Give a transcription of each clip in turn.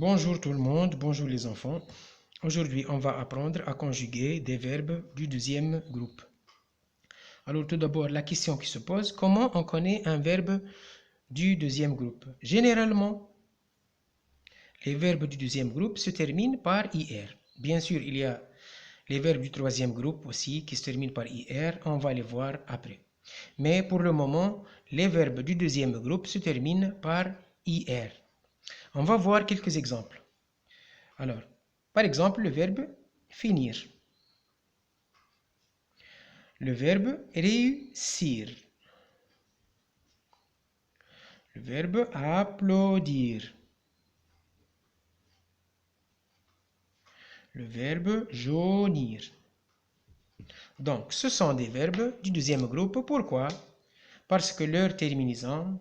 Bonjour tout le monde, bonjour les enfants. Aujourd'hui, on va apprendre à conjuguer des verbes du deuxième groupe. Alors tout d'abord, la question qui se pose, comment on connaît un verbe du deuxième groupe? Généralement, les verbes du deuxième groupe se terminent par IR. Bien sûr, il y a les verbes du troisième groupe aussi qui se terminent par IR, on va les voir après. Mais pour le moment, les verbes du deuxième groupe se terminent par IR. On va voir quelques exemples. Alors, par exemple, le verbe finir. Le verbe réussir. Le verbe applaudir. Le verbe jaunir. Donc, ce sont des verbes du deuxième groupe. Pourquoi? Parce que leur terminaison,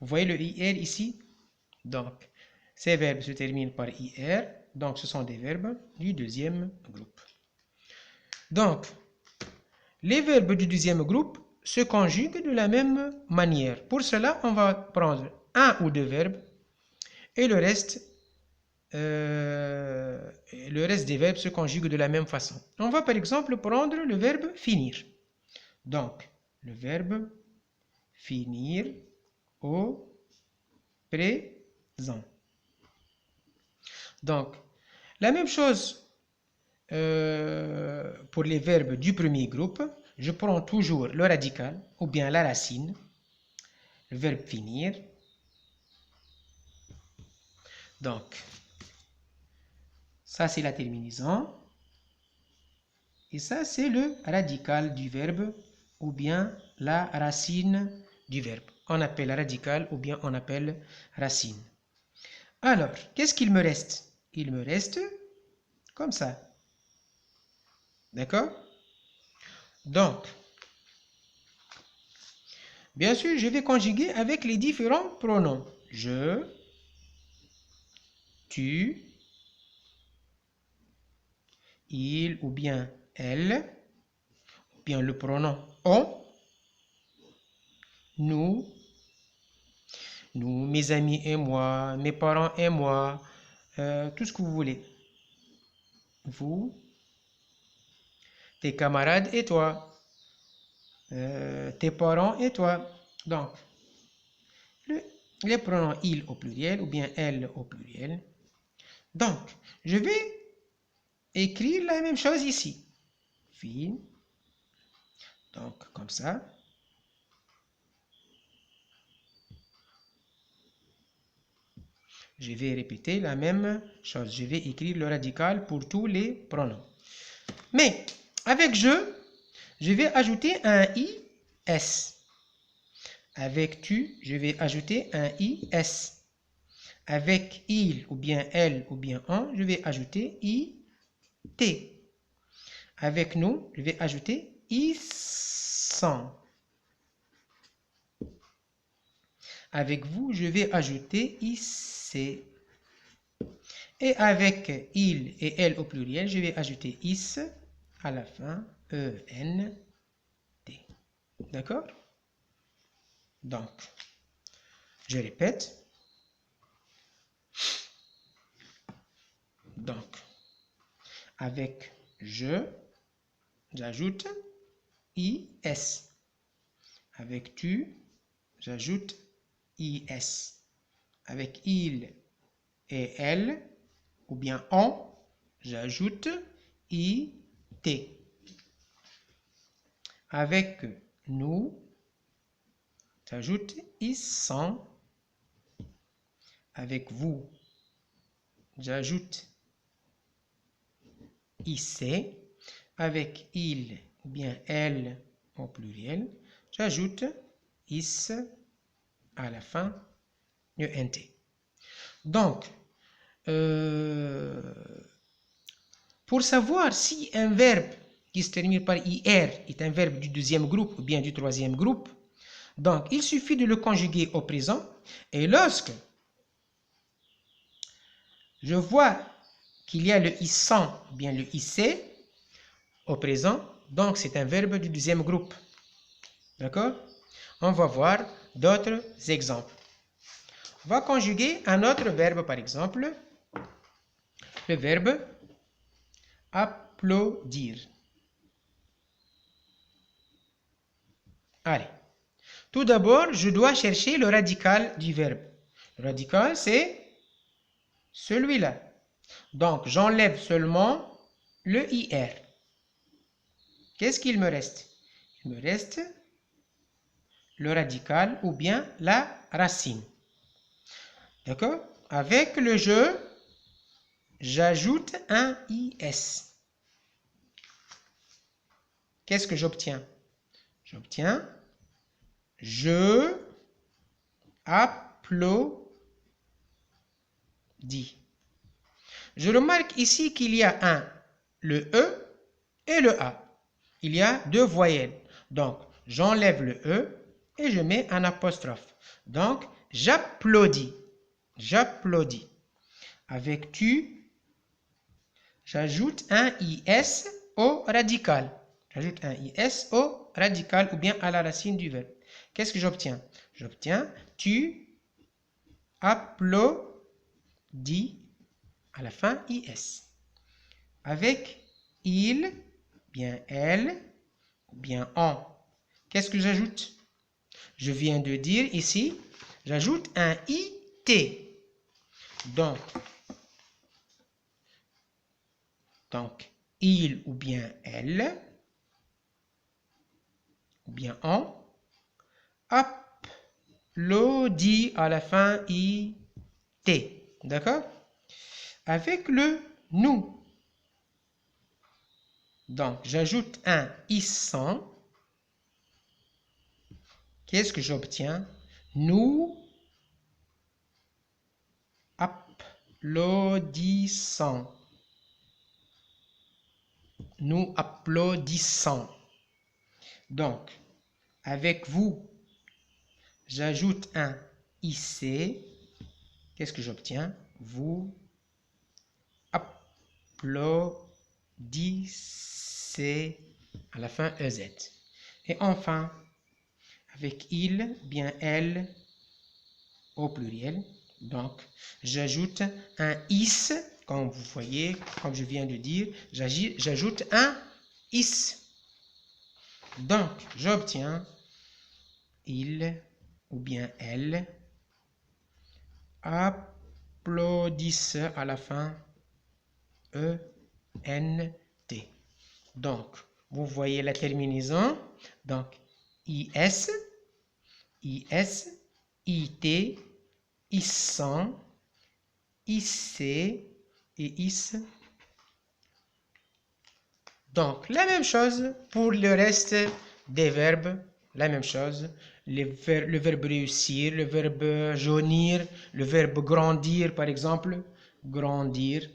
vous voyez le IR ici? Donc, ces verbes se terminent par IR. Donc, ce sont des verbes du deuxième groupe. Donc, les verbes du deuxième groupe se conjuguent de la même manière. Pour cela, on va prendre un ou deux verbes et le reste des verbes se conjuguent de la même façon. On va par exemple prendre le verbe finir. Donc, le verbe finir au présent. Donc, la même chose pour les verbes du premier groupe. Je prends toujours le radical ou bien la racine, le verbe finir. Donc, ça c'est la terminaison. Et ça c'est le radical du verbe ou bien la racine du verbe. On appelle radical ou bien on appelle racine. Alors, qu'est-ce qu'il me reste? Il me reste comme ça. D'accord? Donc, bien sûr, je vais conjuguer avec les différents pronoms. Je, tu, il ou bien elle, ou bien le pronom on, nous, mes amis et moi, mes parents et moi, tout ce que vous voulez. Vous, tes camarades et toi, tes parents et toi. Donc, les pronoms il au pluriel ou bien elle au pluriel. Donc, je vais écrire la même chose ici. Fille. Donc, comme ça. Je vais répéter la même chose. Je vais écrire le radical pour tous les pronoms. Mais, avec je vais ajouter un IS. Avec tu, je vais ajouter un IS. Avec il ou bien elle ou bien on, je vais ajouter IT. Avec nous, je vais ajouter ISSON. Avec vous, je vais ajouter IC. Et avec il et elle au pluriel, je vais ajouter IS à la fin, ENT. D'accord? Donc, je répète. Donc, avec j'ajoute IS. Avec tu, j'ajoute IS. Avec il et elle, ou bien on, j'ajoute IT. Avec nous, j'ajoute ISSON. Avec vous, j'ajoute IC. Avec il ou bien elle au pluriel, j'ajoute IS à la fin, ENT. Donc, pour savoir si un verbe qui se termine par IR est un verbe du deuxième groupe ou bien du troisième groupe, donc il suffit de le conjuguer au présent et lorsque je vois qu'il y a le ISSON ou bien le IC au présent, donc c'est un verbe du deuxième groupe. D'accord? On va voir d'autres exemples. on va conjuguer un autre verbe, par exemple, le verbe applaudir. Allez. Tout d'abord, je dois chercher le radical du verbe. Le radical, c'est celui-là. Donc, j'enlève seulement le IR. Qu'est-ce qu'il me reste? Il me reste le radical ou bien la racine. D'accord? Avec le je, j'ajoute un IS. Qu'est-ce que j'obtiens? J'obtiens je applaudis. Je remarque ici qu'il y a le E et le A. Il y a deux voyelles. Donc, j'enlève le E et je mets un apostrophe. Donc, j'applaudis. J'applaudis. Avec tu, j'ajoute un IS au radical. J'ajoute un IS au radical ou bien à la racine du verbe. Qu'est-ce que j'obtiens? J'obtiens tu applaudis à la fin IS. Avec il, bien elle, ou bien on. Qu'est-ce que j'ajoute? Je viens de dire ici, j'ajoute un IT. Donc, il ou bien elle, ou bien on, applaudit à la fin IT. D'accord? Avec le nous. Donc, j'ajoute un issant. Qu'est-ce que j'obtiens? Nous applaudissons. Nous applaudissons. Donc, avec vous, j'ajoute un IC. Qu'est-ce que j'obtiens? Vous applaudissez à la fin EZ. Et enfin, avec il, bien elle, au pluriel. Donc, j'ajoute un is, comme vous voyez, comme je viens de dire, j'ajoute un is. Donc, j'obtiens il ou bien elle applaudissent à la fin E-N-T. Donc, vous voyez la terminaison. Donc, IS, IS, IT, ISSAN, IC et IS. Donc, la même chose pour le reste des verbes. La même chose. Le verbe réussir, le verbe jaunir, le verbe grandir, par exemple. Grandir.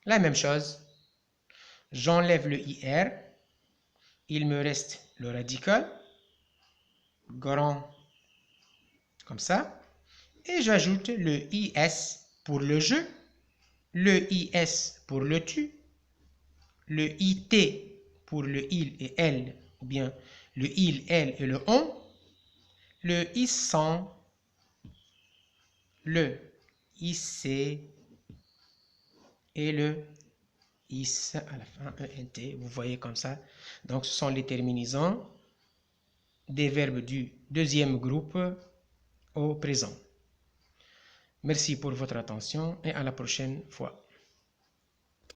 La même chose. J'enlève le IR. Il me reste le radical. Grand. Comme ça. Et j'ajoute le IS pour le je. Le IS pour le tu. Le IT pour le il et elle. Ou bien le il, elle et le on. Le ISSAN. Le IC. Et le IS à la fin, ENT, vous voyez comme ça. Donc, ce sont les terminaisons des verbes du deuxième groupe au présent. Merci pour votre attention et à la prochaine fois.